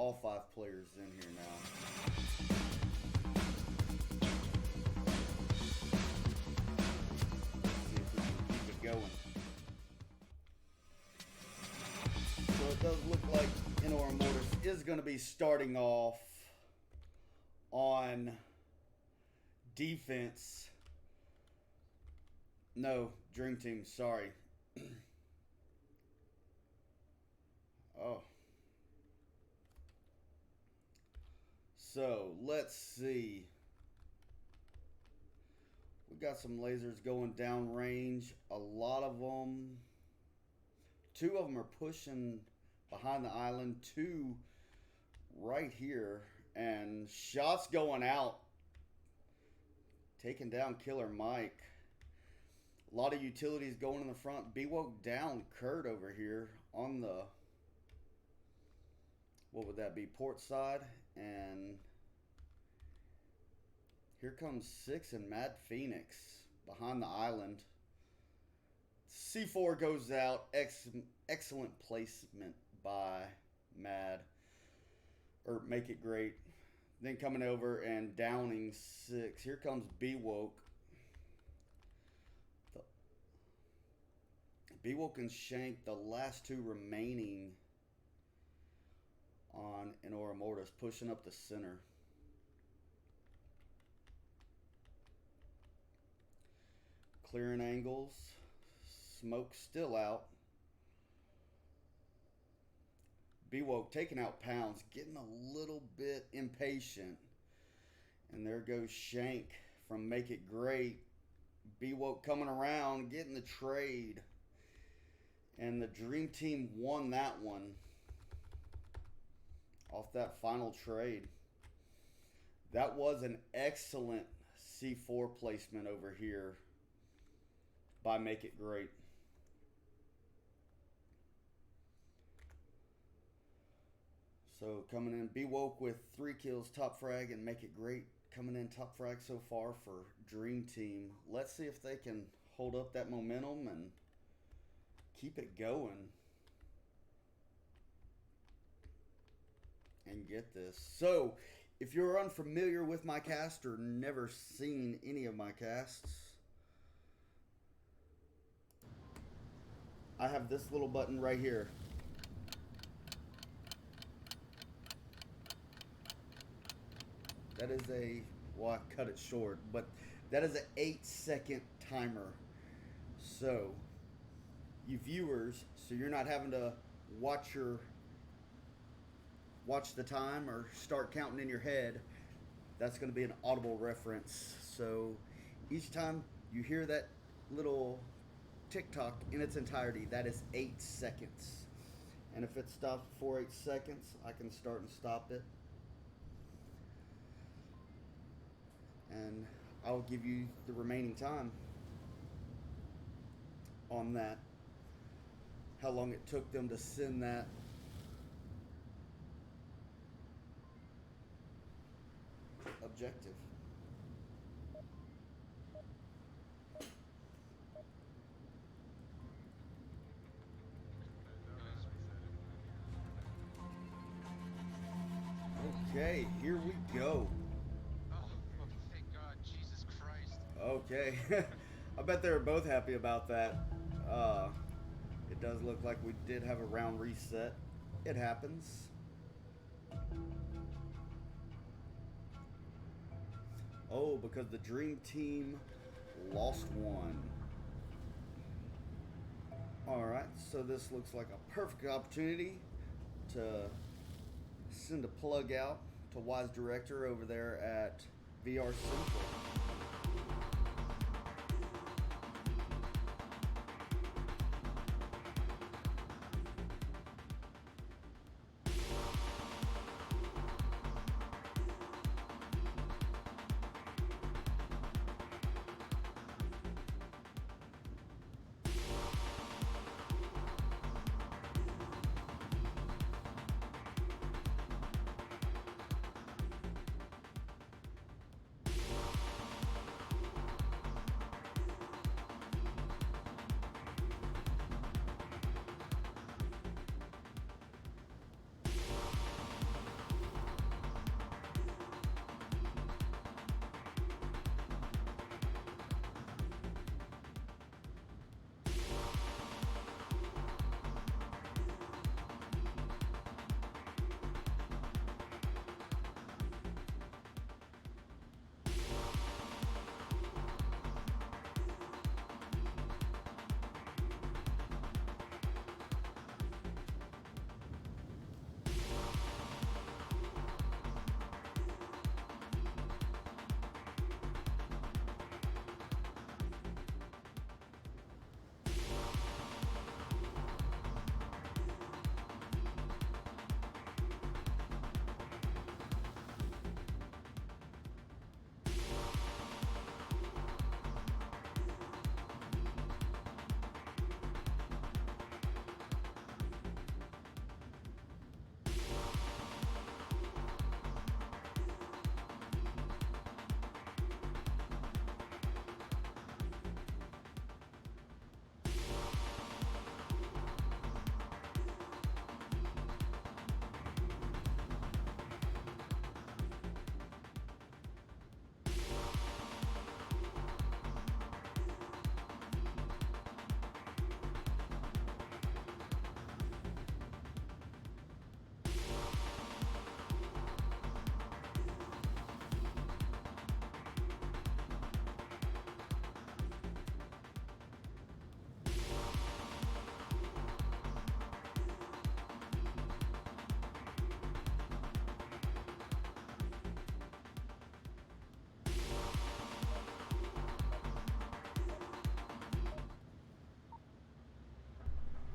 all 5 players in here now. See if we can keep it going. So it does look like ORA MORTIS is going to be starting off on defense. No, Dream Team, sorry. Oh. So, let's see. We got some lasers going down range. A lot of them. 2 of them are pushing behind the island. 2 right here. And shots going out. Taking down Killer Mike. A lot of utilities going in the front. B-Woke down Kurt over here on the, what would that be, port side. And here comes 6 and Mad Phoenix behind the island. C4 goes out. Excellent placement by Mad. Or Make It Great. Then coming over and downing 6. Here comes B-Woke. B-Woke and Shank, the last 2 remaining on ORA MORTIS, pushing up the center. Clearing angles. Smoke still out. B-Woke taking out Pounds, getting a little bit impatient. And there goes Shank from Make It Great. B-Woke coming around, getting the trade. And the Dream Team won that one off that final trade. That was an excellent C4 placement over here by Make It Great. So coming in, B-Woke with 3 kills, top frag, and Make It Great coming in top frag so far for Dream Team. Let's see if they can hold up that momentum and keep it going and get this. So, if you're unfamiliar with my cast or never seen any of my casts, I have this little button right here. That is a, well, I cut it short, but that is an 8-second timer. So, you viewers, so you're not having to watch the time or start counting in your head. That's going to be an audible reference. So each time you hear that little tick-tock in its entirety, that is 8 seconds. And if it stops before 8 seconds, I can start and stop it. And I'll give you the remaining time on that. How long it took them to send that. Objective. Okay, here we go. Oh, thank God, Jesus Christ. Okay. I bet they were both happy about that. It does look like we did have a round reset. It happens. Oh, because the Dream Team lost one. Alright, so this looks like a perfect opportunity to send a plug out to Wise Director over there at VR Central.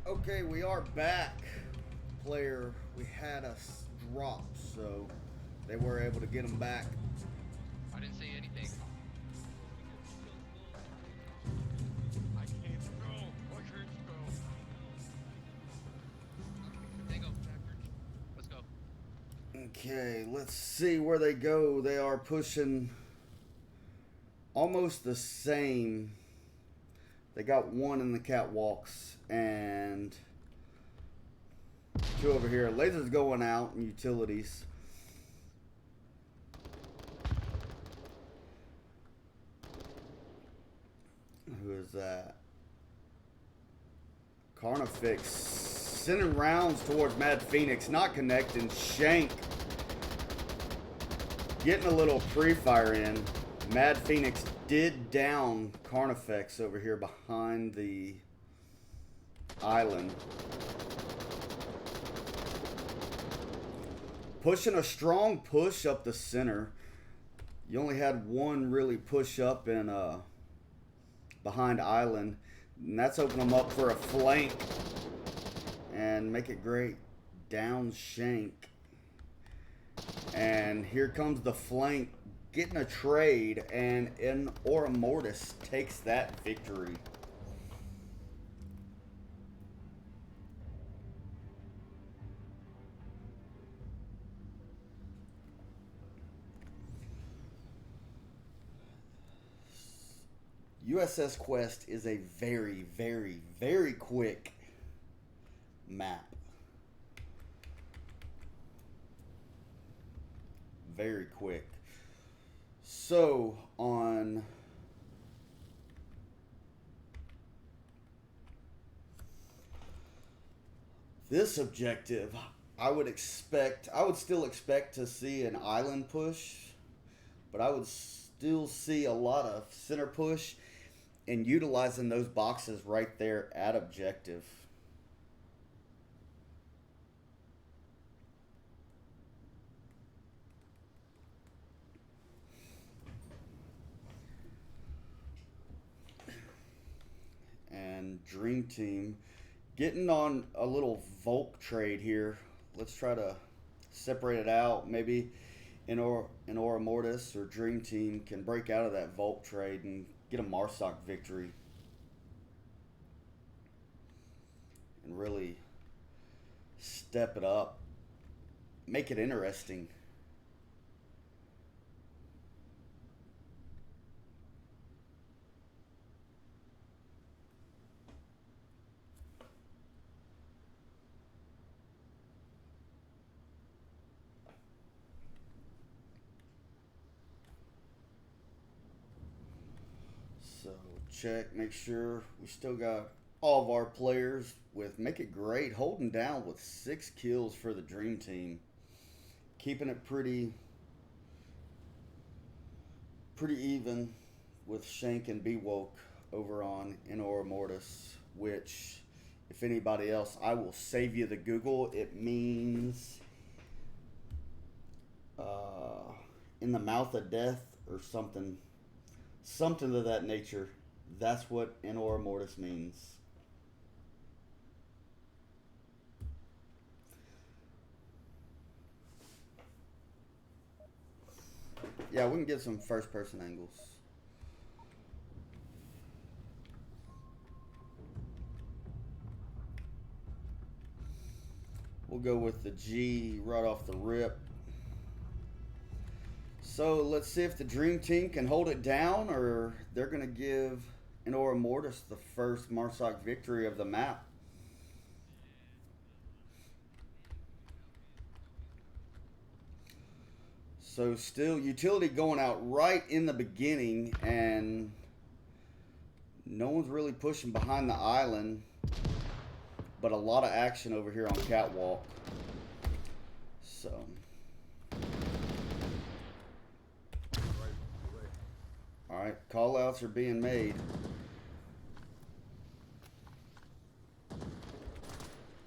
Okay, we are back, player. We had us drop, so they were able to get them back. I didn't say anything. I can't go. I can't go. Tango, backwards. Let's go. Okay, let's see where they go. They are pushing almost the same. They got one in the catwalks and two over here. Lasers going out and utilities. Who is that? Carnifex sending rounds towards Mad Phoenix, not connecting. Shank getting a little pre-fire in. Mad Phoenix did down Carnifex over here behind the island. Pushing a strong push up the center. You only had one really push up in behind island, and that's opened them up for a flank and make it great. Down Shank, and here comes the flank, getting a trade, and ORA MORTIS takes that victory. USS Quest is a very, very, very quick map. Very quick. So on this objective, I would still expect to see an island push, but I would still see a lot of center push and utilizing those boxes right there at objective. And Dream Team getting on a little Volk trade here. Let's try to separate it out. Maybe in ORA MORTIS or Dream Team can break out of that Volk trade and get a Marsoc victory. And really step it up. Make it interesting. So check, make sure we still got all of our players with Make It Great holding down with 6 kills for the Dream Team. Keeping it pretty even with Shank and Bewoke over on ORA MORTIS, which if anybody else, I will save you the Google. It means in the mouth of death or something to that nature. That's what ORA MORTIS means. Yeah, we can get some first person angles. We'll go with the G right off the rip. So let's see if the Dream Team can hold it down, or they're going to give ORA MORTIS the first Marsoc victory of the map. So still utility going out right in the beginning, and no one's really pushing behind the island, but a lot of action over here on catwalk. So all right, call outs are being made.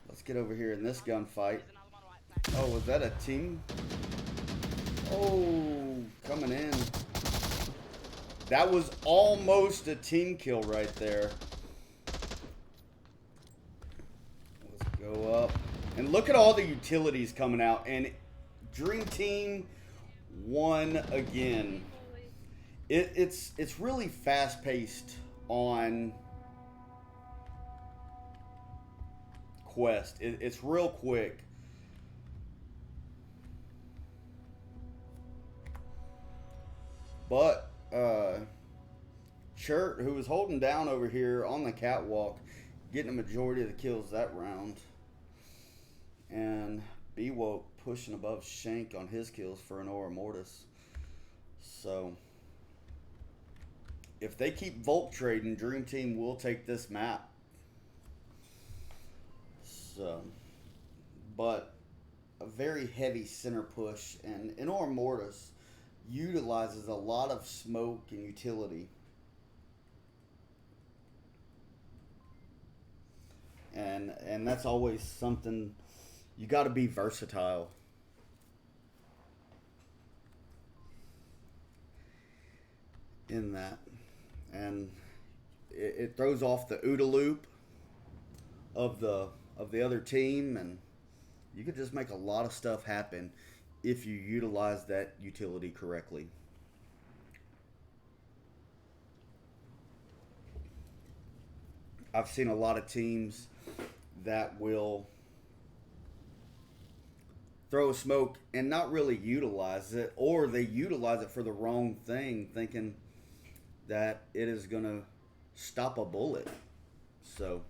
Let's get over here in this gunfight. Oh, was that a team? Oh, coming in. That was almost a team kill right there. Go up. And look at all the utilities coming out. And Dream Team won again. It's really fast paced on Quest. It's real quick. But Chert, who was holding down over here on the catwalk, getting a majority of the kills that round. And B-Woke pushing above Shank on his kills for an ORA MORTIS. So if they keep Volt trading, Dream Team will take this map. So, but a very heavy center push, and an ORA MORTIS utilizes a lot of smoke and utility. And that's always something, you got to be versatile. In that. And it throws off the OODA loop of the other team, and you could just make a lot of stuff happen if you utilize that utility correctly. I've seen a lot of teams that will throw smoke and not really utilize it, or they utilize it for the wrong thing, thinking that it is going to stop a bullet. So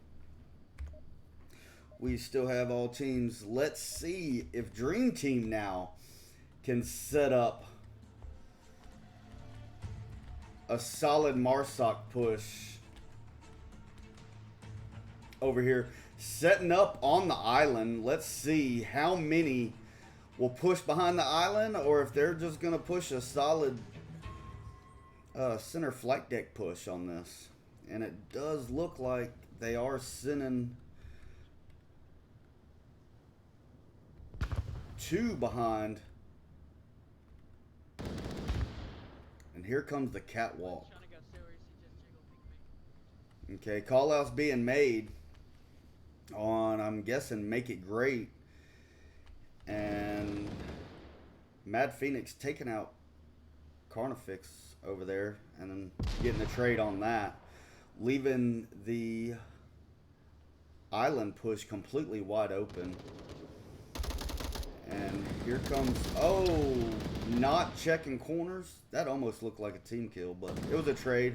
we still have all teams. Let's see if Dream Team now can set up a solid Marsoc push over here, setting up on the island. Let's see how many will push behind the island, or if they're just going to push a solid center flight deck push on this. And it does look like they are sending 2 behind. And here comes the catwalk. Okay, call outs being made on, I'm guessing, Make It Great. And Mad Phoenix taking out Carnifex over there and then getting a trade on that, leaving the island push completely wide open. And here comes, oh, not checking corners. That almost looked like a team kill, but it was a trade.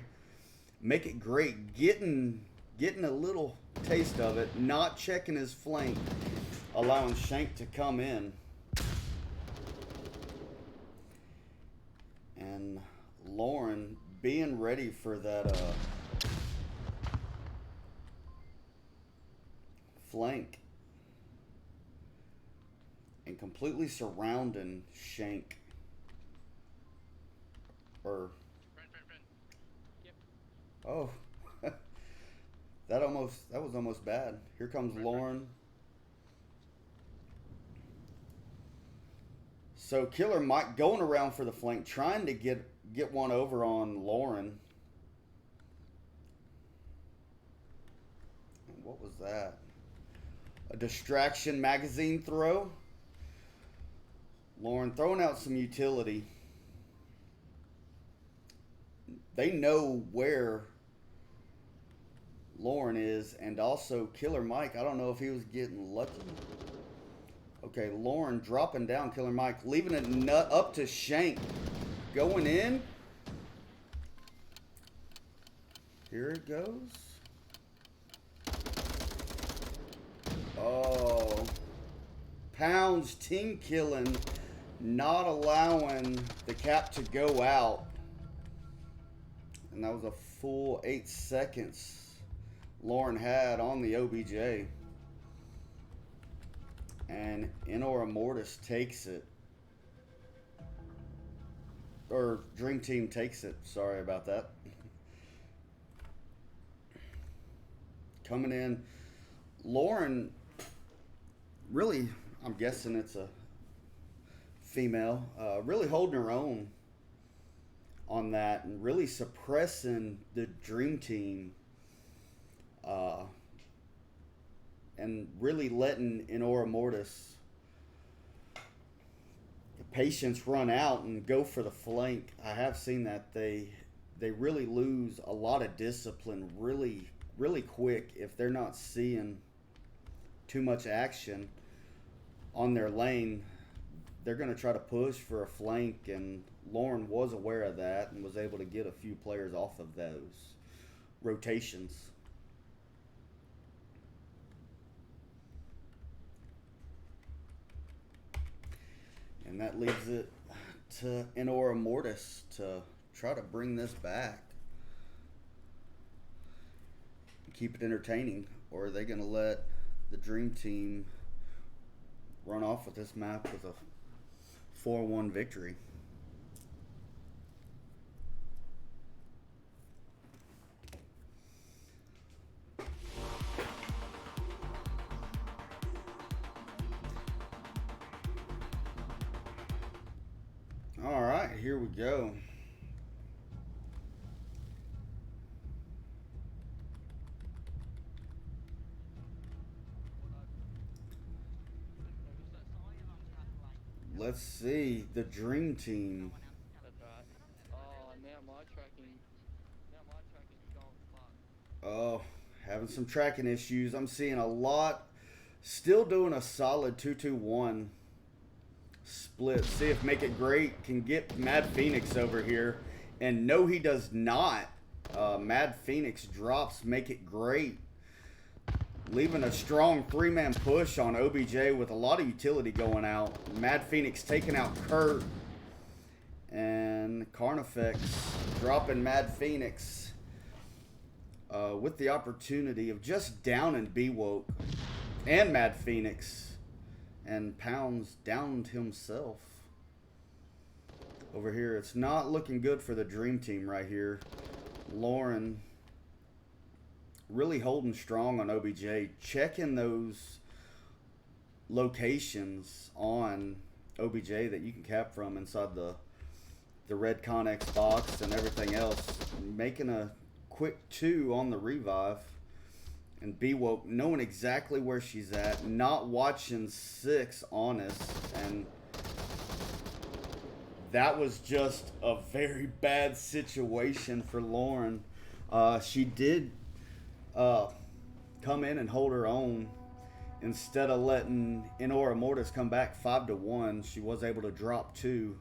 Make It Great, getting a little taste of it, not checking his flank, allowing Shank to come in. And Lauren being ready for that flank and completely surrounding Shank. Or Yep. oh, that was almost bad. Here comes Lauren. So Killer Mike going around for the flank, trying to get one over on Lauren. And what was that? A distraction magazine throw. Lauren throwing out some utility. They know where Lauren is, and also Killer Mike, I don't know if he was getting lucky. Okay, Lauren dropping down Killer Mike, leaving it up to Shank. Going in. Here it goes. Oh. Pounds team killing, not allowing the cap to go out. And that was a full 8 seconds Lauren had on the OBJ. And ORA MORTIS takes it. Or Dream Team takes it. Sorry about that. Coming in. Lauren, really, I'm guessing it's a female, really holding her own on that and really suppressing the Dream Team. and really letting ORA MORTIS patience run out and go for the flank. I have seen that they really lose a lot of discipline really quick if they're not seeing too much action on their lane. They're going to try to push for a flank, and Lauren was aware of that and was able to get a few players off of those rotations. And that leaves it to ORA MORTIS to try to bring this back. Keep it entertaining, or are they going to let the Dream Team run off with this map with a 4-1 victory? All right, here we go. Let's see, the Dream Team. That's right. Oh, now my tracking's gone fuck. Oh, having some tracking issues. I'm seeing a lot. Still doing a solid 2-2-1 split. See if Make It Great can get Mad Phoenix over here. And no, he does not. Mad Phoenix drops Make It Great, leaving a strong 3-man push on OBJ with a lot of utility going out. Mad Phoenix taking out Kurt. And Carnifex dropping Mad Phoenix with the opportunity of just downing B-Woke and Mad Phoenix. And Pounds downed himself. Over here, it's not looking good for the Dream Team right here. Lauren really holding strong on OBJ, checking those locations on OBJ that you can cap from inside the red Connex box and everything else, making a quick 2 on the revive. And B-Woke knowing exactly where she's at, not watching 6 honest, and that was just a very bad situation for Lauren. She did come in and hold her own. Instead of letting ORA MORTIS come back 5-1, she was able to drop 2,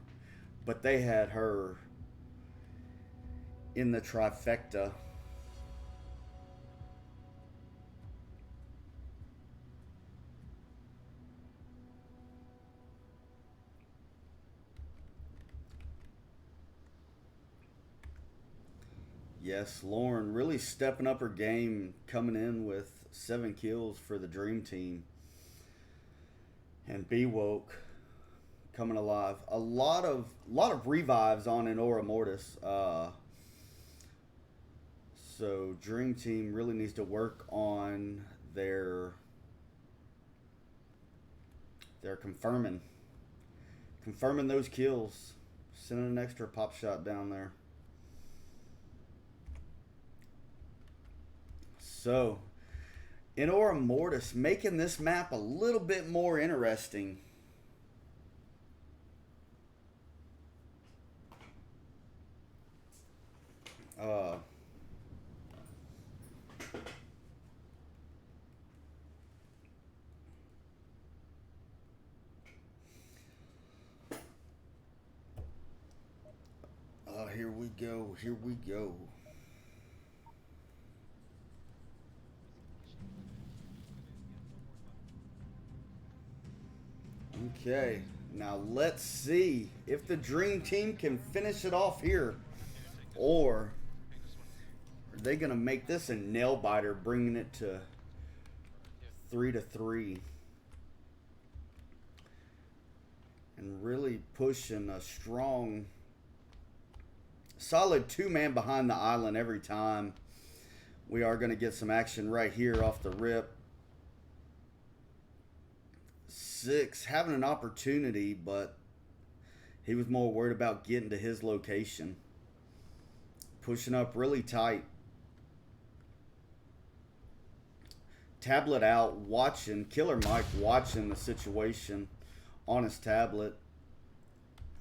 but they had her in the trifecta. Yes, Lauren really stepping up her game, coming in with 7 kills for the Dream Team. And B-Woke coming alive. A lot of revives on ORA MORTIS. So Dream Team really needs to work on their confirming those kills. Sending an extra pop shot down there. So, ORA MORTIS making this map a little bit more interesting. Here we go. Here we go. Okay, now let's see if the Dream Team can finish it off here, or are they gonna make this a nail biter, bringing it to 3-3, and really pushing a strong, solid 2-man behind the island every time. We are gonna get some action right here off the rip. 6 having an opportunity, but he was more worried about getting to his location. Pushing up really tight. tablet out, watching, Killer Mike watching the situation on his tablet,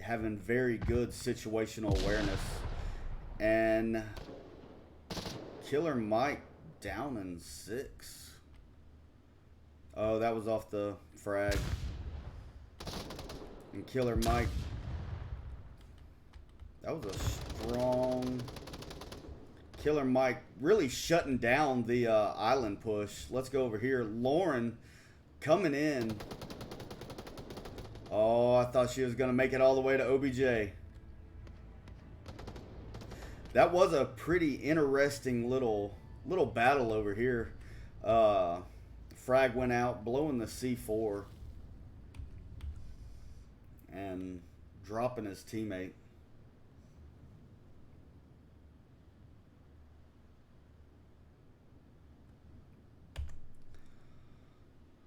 having very good situational awareness. And Killer Mike down in 6. Oh, that was off the frag. And Killer Mike, that was a strong... Killer Mike really shutting down the island push. Let's go over here. Lauren coming in. Oh, I thought she was going to make it all the way to OBJ. That was a pretty interesting little battle over here. Frag went out, blowing the C4. And dropping his teammate.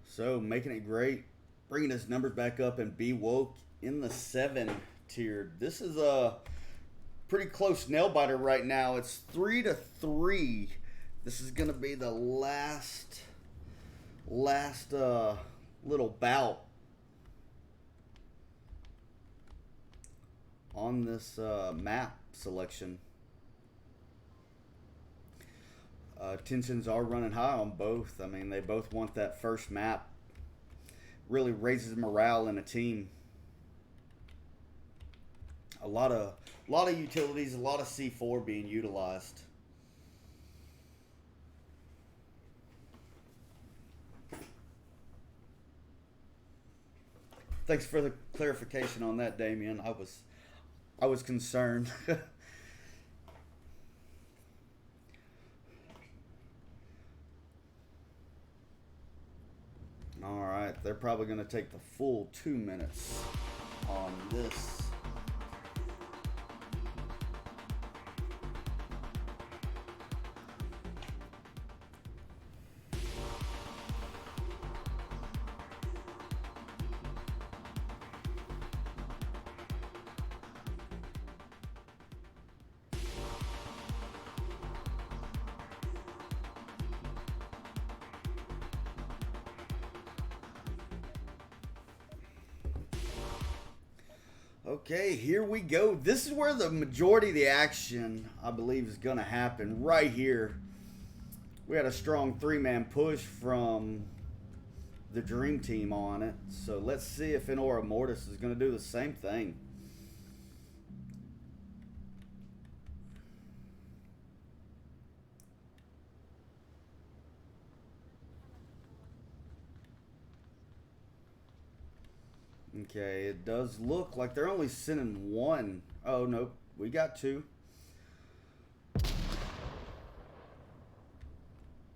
So, making it great, bringing his numbers back up, and Be Woke in the 7 tier. This is a pretty close nail biter right now. It's 3-3. This is going to be the last little bout on this map selection. Tensions are running high on both. I mean, they both want that first map. Really raises morale in a team. A lot of utilities, a lot of C4 being utilized. Thanks for the clarification on that, Damien. I was concerned. Alright, they're probably going to take the full 2 minutes on this. Okay, here we go. This is where the majority of the action, I believe, is going to happen. Right here. We had a strong 3-man push from the Dream Team on it. So let's see if ORA MORTIS is going to do the same thing. Okay, it does look like they're only sending 1. Oh, nope. We got 2.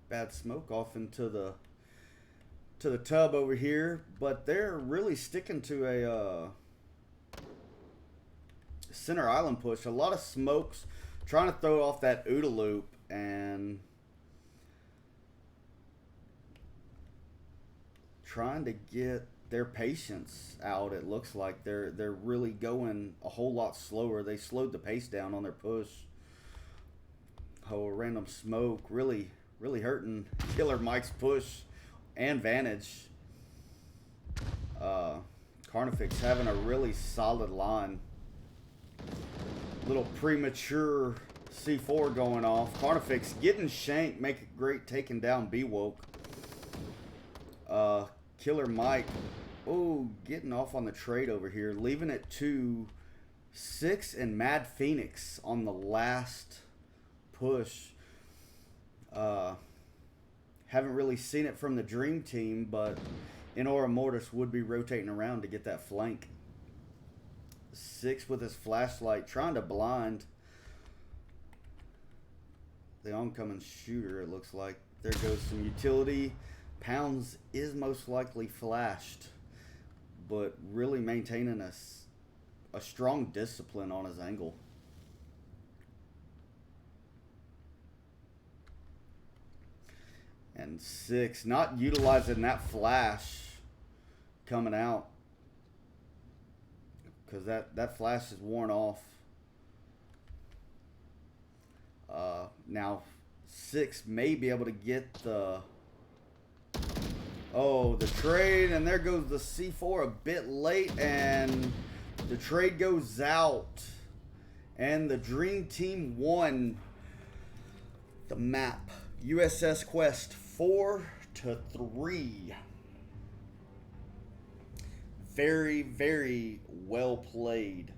Bad smoke off into the tub over here, but they're really sticking to a center island push. A lot of smokes, trying to throw off that OODA loop and trying to get their patience out. It looks like they're really going a whole lot slower. They slowed the pace down on their push. Oh, a random smoke really hurting Killer Mike's push and Vantage. Carnifex having a really solid line. Little premature C4 going off. Carnifex getting shanked, make it great, taking down Be Woke. Killer Mike, oh, getting off on the trade over here, leaving it to 6 and Mad Phoenix on the last push. Haven't really seen it from the Dream Team, but ORA MORTIS would be rotating around to get that flank. 6 with his flashlight, trying to blind the oncoming shooter, it looks like. There goes some utility. Pounds is most likely flashed, but really maintaining a strong discipline on his angle. And 6 not utilizing that flash coming out, because that flash is worn off. Now 6 may be able to get the Oh, the trade, and there goes the C4 a bit late, and the trade goes out. And the Dream Team won the map. USS Quest 4-3. Very, very well played.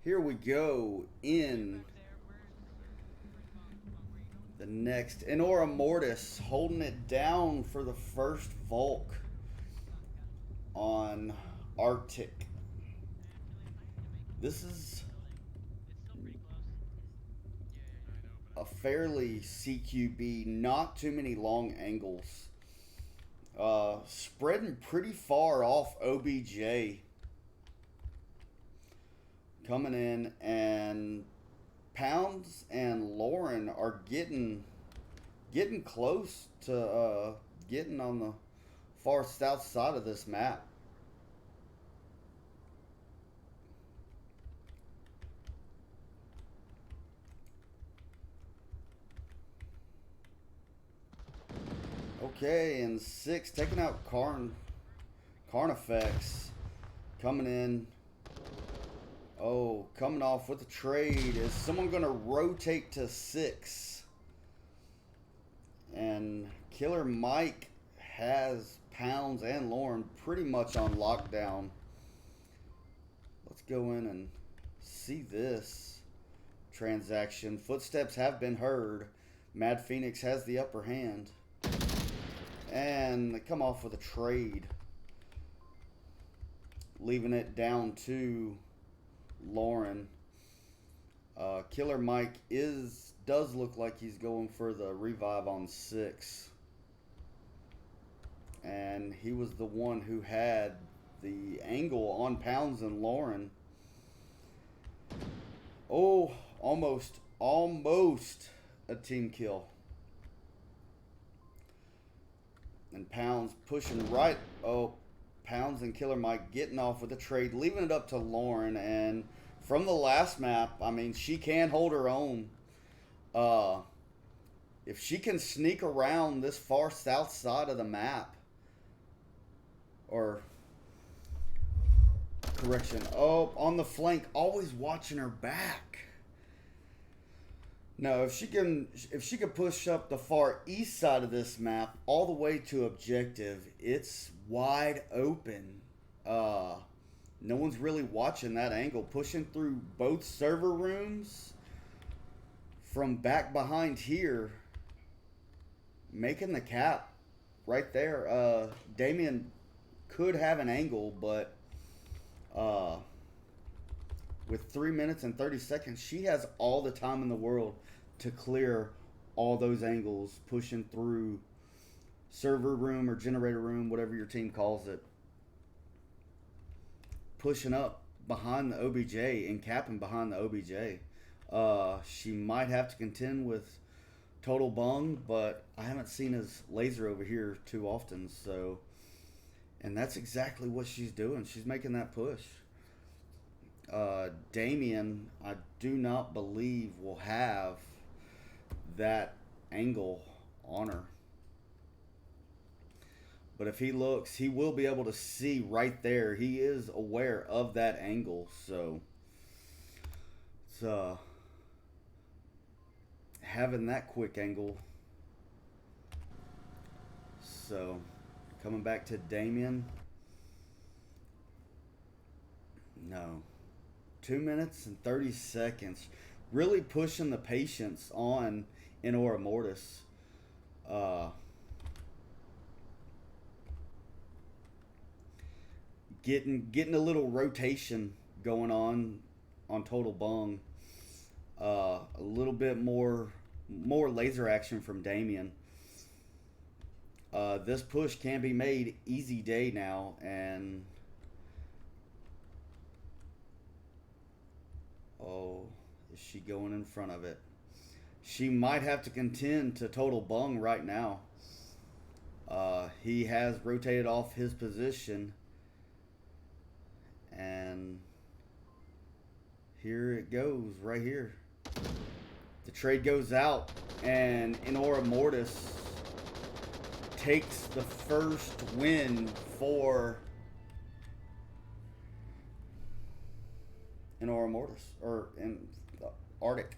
Here we go in the next. And ORA MORTIS holding it down for the first Volk on Arctic. This is a fairly CQB, not too many long angles. Spreading pretty far off OBJ. Coming in, and Pounds and Lauren are getting close to getting on the far south side of this map. Okay, and 6 taking out Carnifex. Coming in. Oh, coming off with a trade. Is someone going to rotate to 6? And Killer Mike has Pounds and Lauren pretty much on lockdown. Let's go in and see this transaction. Footsteps have been heard. Mad Phoenix has the upper hand. And they come off with a trade, leaving it down to Lauren. Killer Mike does look like he's going for the revive on 6. And he was the one who had the angle on Pounds and Lauren. Oh, almost a team kill. And Pounds pushing right. Oh, Pounds and Killer Mike getting off with a trade, leaving it up to Lauren. And from the last map, I mean, she can hold her own. If she can sneak around this far south side of the map, or correction, oh, on the flank, always watching her back. No, if she could push up the far east side of this map all the way to objective, it's wide open. No one's really watching that angle. Pushing through both server rooms from back behind here, making the cap right there. Damien could have an angle, but with 3 minutes and 30 seconds, she has all the time in the world to clear all those angles, pushing through server room or generator room, whatever your team calls it. Pushing up behind the OBJ and capping behind the OBJ. She might have to contend with Total Bung, but I haven't seen his laser over here too often, so... And that's exactly what she's doing. She's making that push. Damien, I do not believe, will have that angle on her. But if he looks, he will be able to see right there. He is aware of that angle. So it's having that quick angle. So coming back to Damien. No. 2 minutes and 30 seconds. Really pushing the patience on in ORA MORTIS. Getting a little rotation going on Total Bung. A little bit more laser action from Damien. This push can be made easy day now, and oh, is she going in front of it? She might have to contend to Total Bung right now. He has rotated off his position, and here it goes right here. The trade goes out, and ORA MORTIS takes the first win for ORA MORTIS, or in Arctic.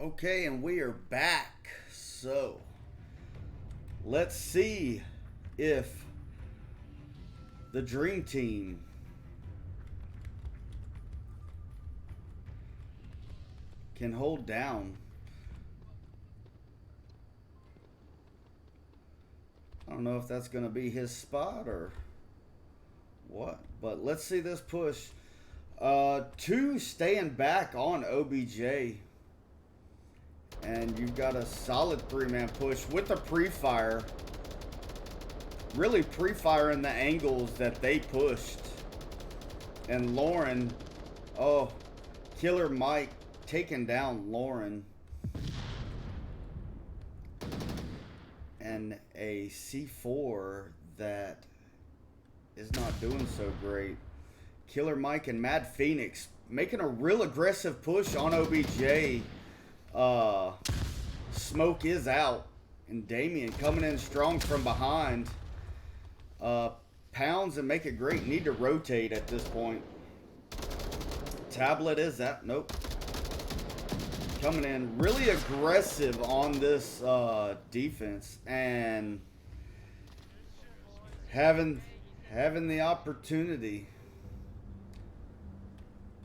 Okay, and we are back. So, let's see if the Dream Team can hold down. I don't know if that's going to be his spot or what, but let's see this push. 2 staying back on OBJ. And you've got a solid 3-man push with the pre-fire. Really pre-firing the angles that they pushed. And Lauren, oh, Killer Mike taking down Lauren. And a C4 that is not doing so great. Killer Mike and Mad Phoenix making a real aggressive push on OBJ. Smoke is out, and Damien coming in strong from behind. Pounds and Make It Great need to rotate at this point. Tablet is that? Nope. Coming in really aggressive on this defense and having the opportunity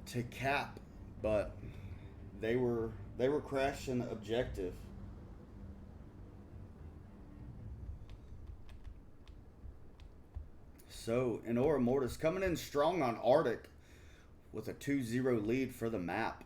to cap, but they were crashing objective. So, and ORA MORTIS coming in strong on Arctic with a 2-0 lead for the map.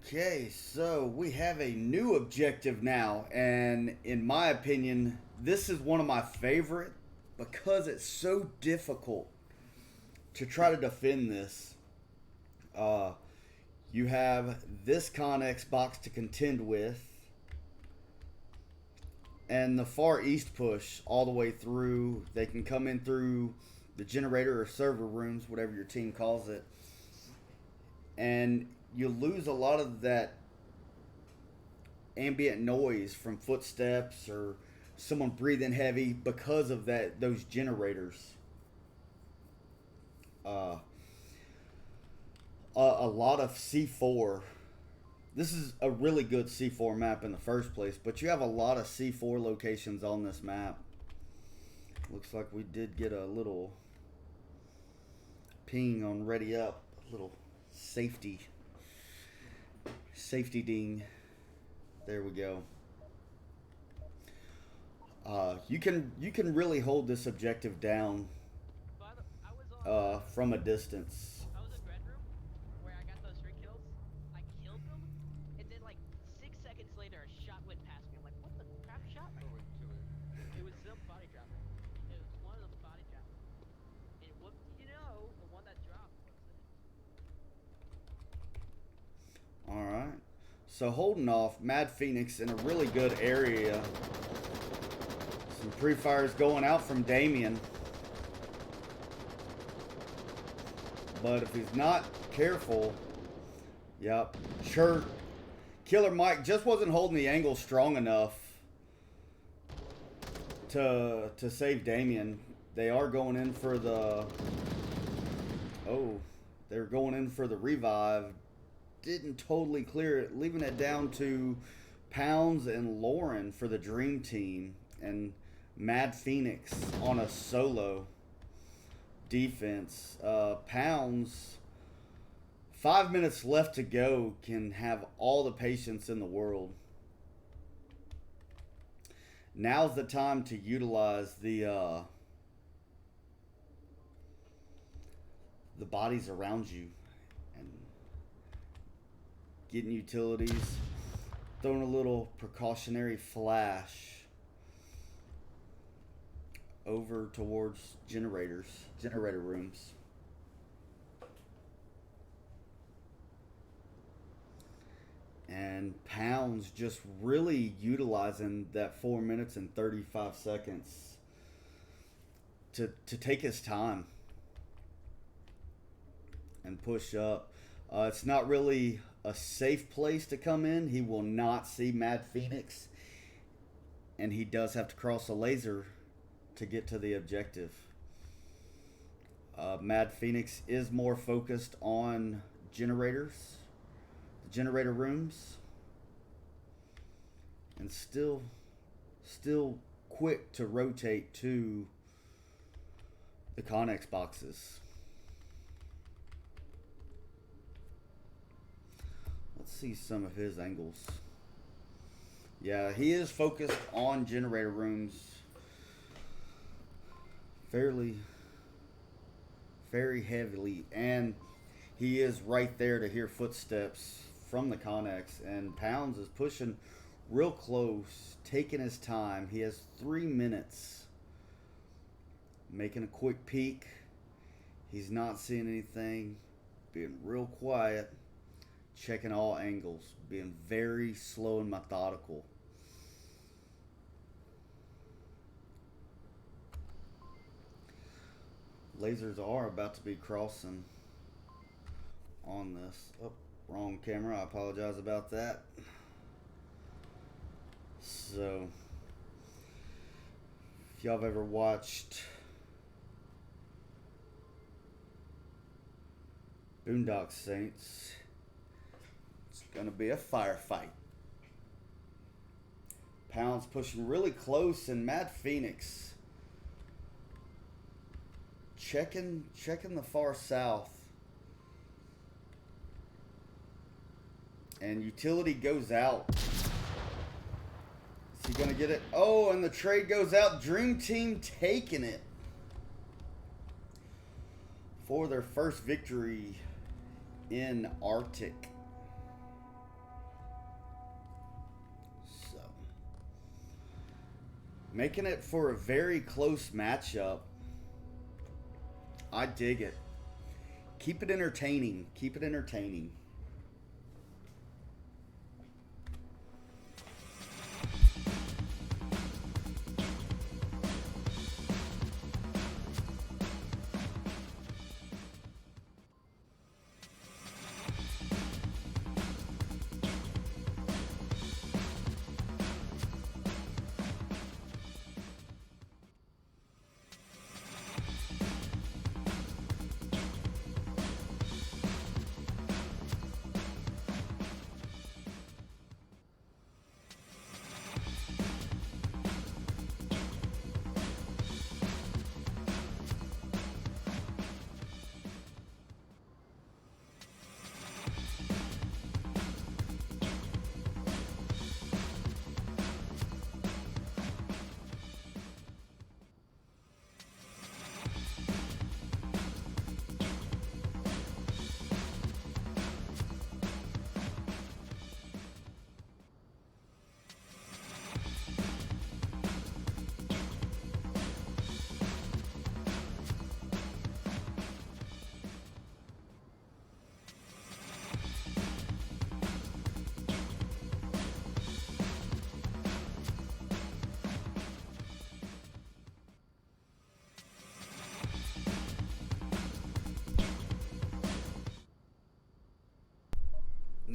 Okay, so we have a new objective now, and in my opinion, this is one of my favorite because it's so difficult to try to defend this. You have this Connex box to contend with, and the far east push all the way through. They can come in through the generator or server rooms, whatever your team calls it, and you lose a lot of that ambient noise from footsteps or someone breathing heavy because of those generators. A lot of C4. This is a really good C4 map in the first place, but you have a lot of C4 locations on this map. Looks like we did get a little ping on ready up. A little safety ding. There we go. You can really hold this objective down from a distance. I was in Red Room where I got those 3 kills. I killed them, and then like 6 seconds later, a shot went past me. I'm like, what the crap shot me? It was some body drop. It was one of them body drops. And what do you know? The one that dropped was it. All right. So holding off Mad Phoenix in a really good area. Some pre-fires going out from Damien. But if he's not careful, yep, sure. Killer Mike just wasn't holding the angle strong enough to save Damien. They are going in for the, they're going in for the revive. Didn't totally clear it, leaving it down to Pounds and Lauren for the Dream Team, and Mad Phoenix on a solo defense. Pounds, 5 minutes left to go, can have all the patience in the world. Now's the time to utilize the bodies around you and getting utilities, throwing a little precautionary flash over towards generator rooms. And Pounds just really utilizing that 4 minutes and 35 seconds to take his time and push up. It's not really a safe place to come in. He will not see Mad Phoenix, and he does have to cross a laser to get to the objective. Mad Phoenix is more focused on generators, the generator rooms, and still quick to rotate to the Connex boxes. Let's see some of his angles. Yeah, he is focused on generator rooms very heavily, and he is right there to hear footsteps from the Connex, and Pounds is pushing real close, taking his time. He has 3 minutes, making a quick peek. He's not seeing anything, being real quiet, checking all angles, being very slow and methodical. Lasers are about to be crossing on this. Oh, wrong camera. I apologize about that. So, if y'all have ever watched Boondock Saints, it's gonna be a firefight. Pounds pushing really close, and Mad Phoenix checking the far south. And utility goes out. Is he gonna get it? Oh, and the trade goes out. Dream Team taking it for their first victory in Arctic. So, making it for a very close matchup. I dig it. Keep it entertaining. Keep it entertaining.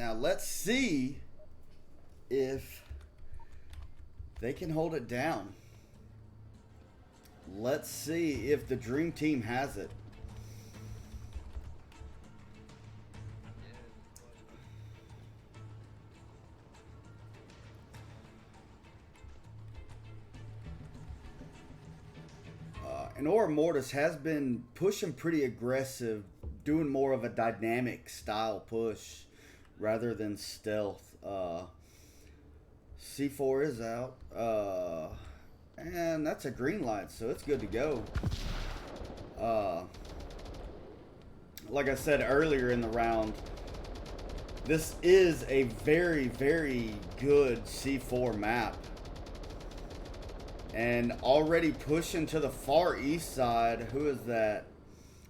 Now let's see if they can hold it down. Let's see if the Dream Team has it. And ORA MORTIS has been pushing pretty aggressive, doing more of a dynamic style push rather than stealth. C4 is out. And that's a green light, so it's good to go. Like I said earlier in the round, this is a very, very good C4 map. And already pushing to the far east side. Who is that?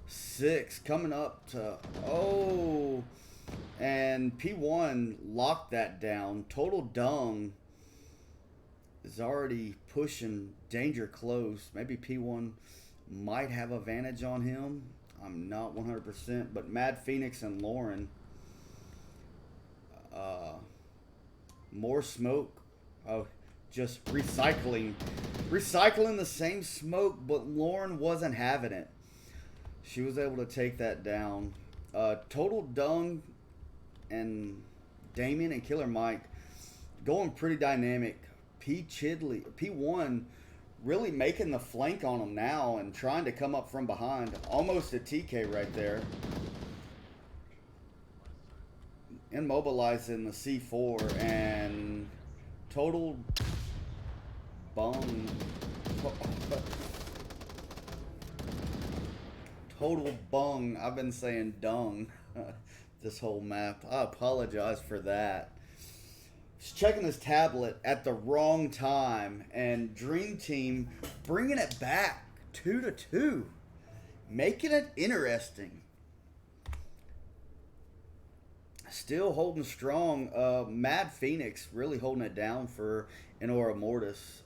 6 coming up to... Oh! And P1 locked that down. Total Dung is already pushing danger close. Maybe P1 might have advantage on him. I'm not 100%. But Mad Phoenix and Lauren. More smoke. Oh, just recycling the same smoke, but Lauren wasn't having it. She was able to take that down. Total Dung and Damien and Killer Mike going pretty dynamic. P1 really making the flank on him now and trying to come up from behind. Almost a TK right there. Immobilizing the C4 and Total Bung. Total Bung. I've been saying dung this whole map. I apologize for that. Just checking his tablet at the wrong time, and Dream Team bringing it back 2-2, making it interesting. Still holding strong. Mad Phoenix really holding it down for an ORA MORTIS.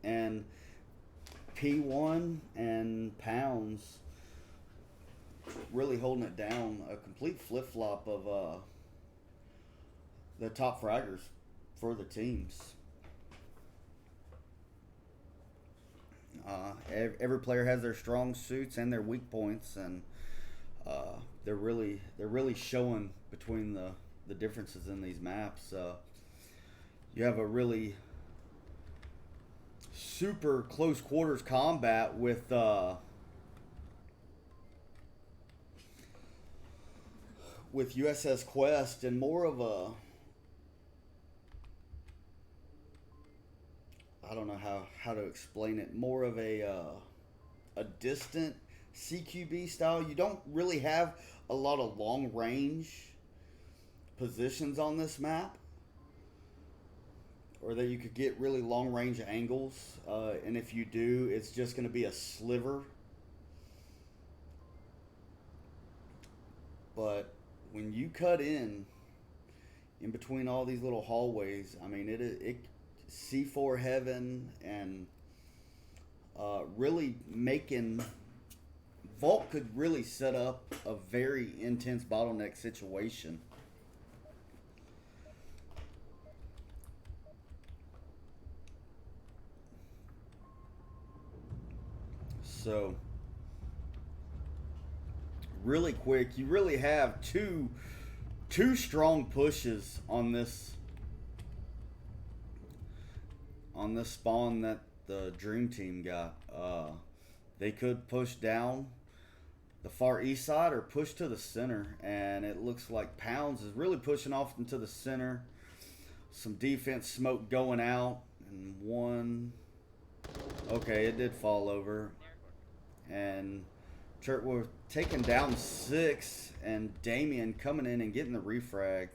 And P1 and Pounds really holding it down. A complete flip-flop of the top fraggers for the teams. Every player has their strong suits and their weak points, and they're really showing between the differences in these maps. You have a really super close quarters combat with USS Quest, and more of a, I don't know how to explain it, more of a distant CQB style. You don't really have a lot of long range positions on this map, or that you could get really long range angles, and if you do, it's just going to be a sliver. But when you cut in between all these little hallways, I mean, it C4 heaven, and really making Vault could really set up a very intense bottleneck situation. So really quick, you really have two strong pushes on this spawn that the Dream Team got. They could push down the far east side or push to the center, and it looks like Pounds is really pushing off into the center. Some defense smoke going out, and one. Okay, it did fall over, and we're taking down 6, and Damien coming in and getting the refrag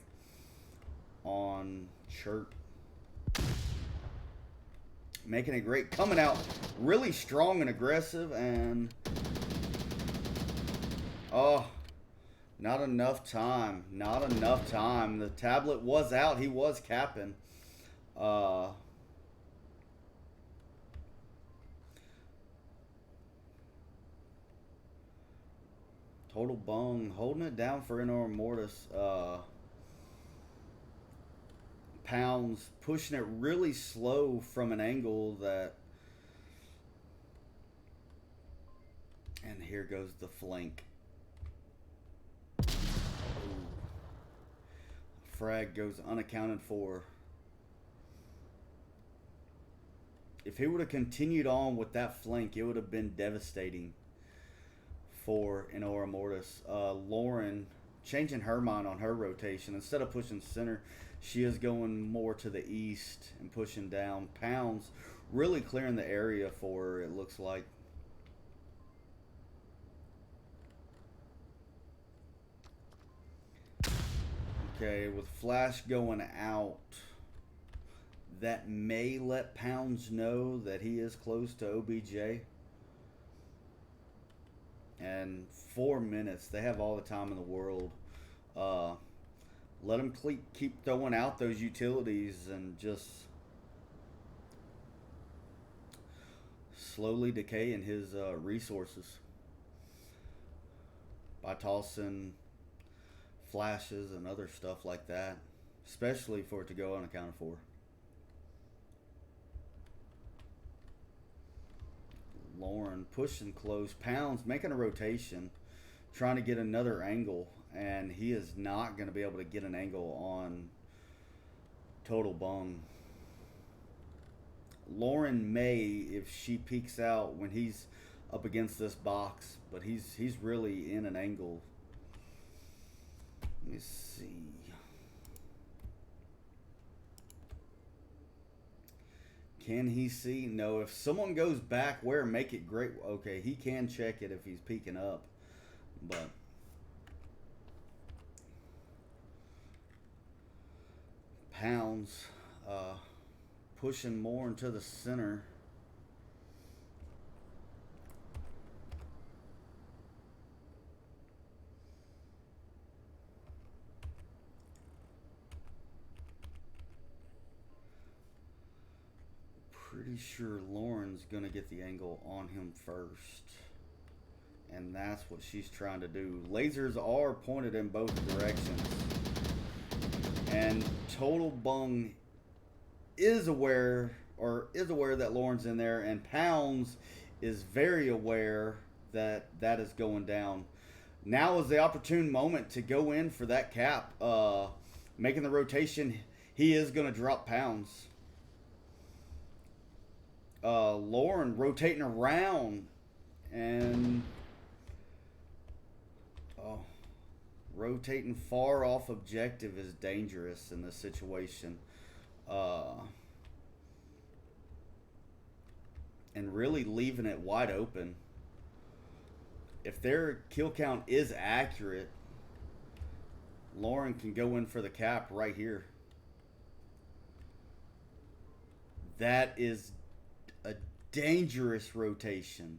on Chert. Making it great, coming out really strong and aggressive, and oh, not enough time. The tablet was out. He was capping. Total Total Bung holding it down for Inor Mortis. Pounds pushing it really slow from an angle that. And here goes the flank. Ooh. Frag goes unaccounted for. If he would have continued on with that flank, it would have been devastating for Inora Mortis. Lauren changing her mind on her rotation. Instead of pushing center, she is going more to the east and pushing down. Pounds really clearing the area for her, it looks like. Okay, with Flash going out, that may let Pounds know that he is close to OBJ. And 4 minutes, they have all the time in the world. Let him keep throwing out those utilities and just slowly decaying his resources by tossing flashes and other stuff like that, especially for it to go unaccounted for. Lauren pushing close. Pounds making a rotation, trying to get another angle, and he is not going to be able to get an angle on Total Bung. Lauren may, if she peeks out when he's up against this box, but he's really in an angle. Let me see. Can he see? No. If someone goes back where, make it great. Okay, he can check it if he's peeking up. But Pounds pushing more into the center. Pretty sure Lauren's going to get the angle on him first. And that's what she's trying to do. Lasers are pointed in both directions. And Total Bung is aware that Lauren's in there. And Pounds is very aware that that is going down. Now is the opportune moment to go in for that cap. Making the rotation, he is going to drop Pounds. Lauren rotating around and rotating far off objective is dangerous in this situation. And really leaving it wide open. If their kill count is accurate, Lauren can go in for the cap right here. That is a dangerous rotation.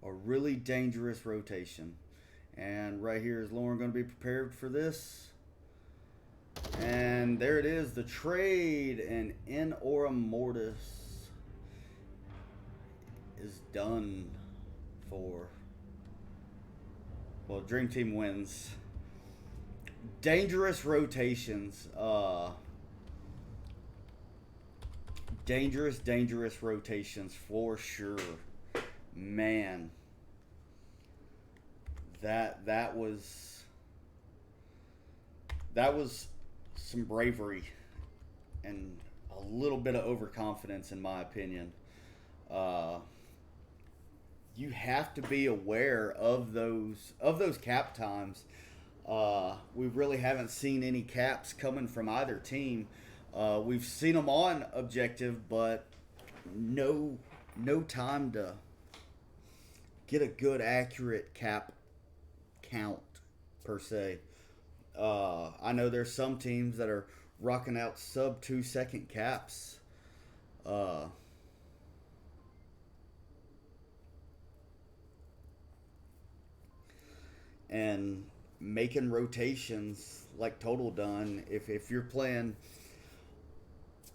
A really dangerous rotation. And right here is Lauren going to be prepared for this. And there it is, the trade, and in Aura Mortis is done for. Well, Dream Team wins. Dangerous rotations. Dangerous rotations for sure. Man. That was some bravery and a little bit of overconfidence in my opinion. You have to be aware of those cap times. We really haven't seen any caps coming from either team. We've seen them on objective, but no time to get a good accurate cap count per se. I know there's some teams that are rocking out sub 2 second caps. And making rotations like Total done. If you're playing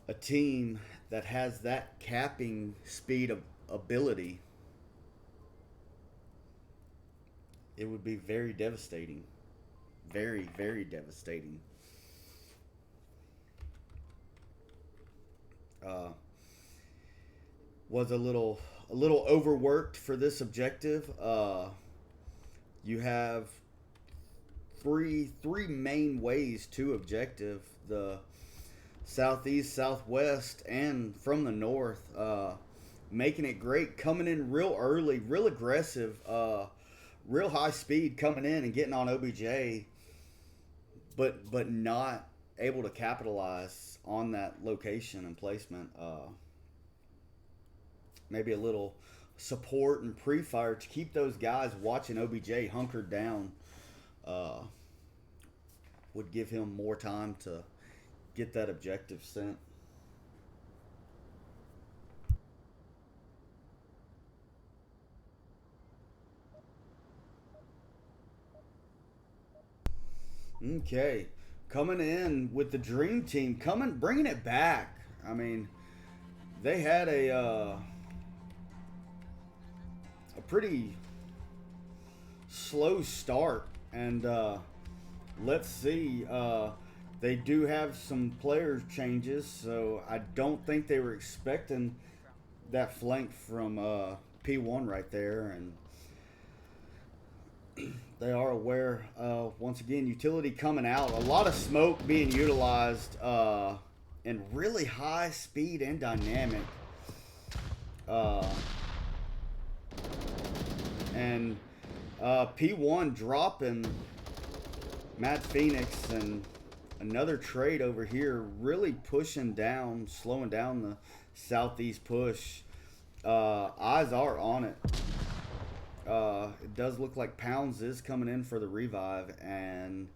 a team that has that capping speed of ability, it would be very devastating. Very, very devastating. Was a little overworked for this objective. You have three main ways to objective: the southeast, southwest, and from the north. Making it great, coming in real early, real aggressive, real high speed, coming in and getting on OBJ, but not able to capitalize on that location and placement. Maybe a little support and pre-fire to keep those guys watching OBJ hunkered down would give him more time to get that objective sent. Okay, coming in with the dream team, bringing it back. I mean, they had a pretty slow start, and let's see. They do have some player changes, so I don't think they were expecting that flank from P1 right there, and they are aware. Once again, utility coming out, a lot of smoke being utilized, and really high speed and dynamic. And P1 dropping Mad Phoenix, and another trade over here really pushing down, slowing down the southeast push. Eyes are on it. It does look like Pounds is coming in for the revive and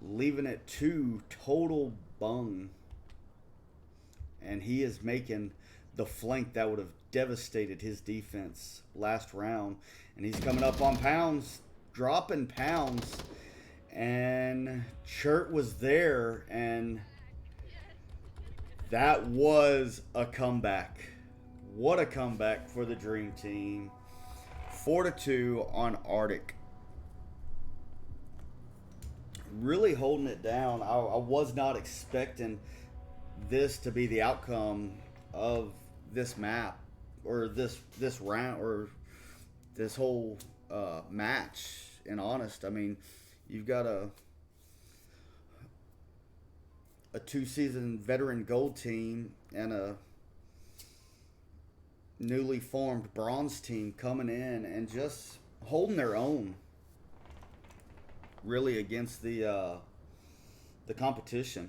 leaving it to total bung. And he is making the flank that would have devastated his defense last round. And he's coming up on Pounds, dropping Pounds. And Chert was there, and that was a comeback. What a comeback for the Dream Team. 4-2 on Arctic. Really holding it down. I was not expecting this to be the outcome of this map, or this round, or this whole match. And honest, I mean, you've got a 2-season veteran gold team and a newly formed bronze team coming in and just holding their own, really, against the competition.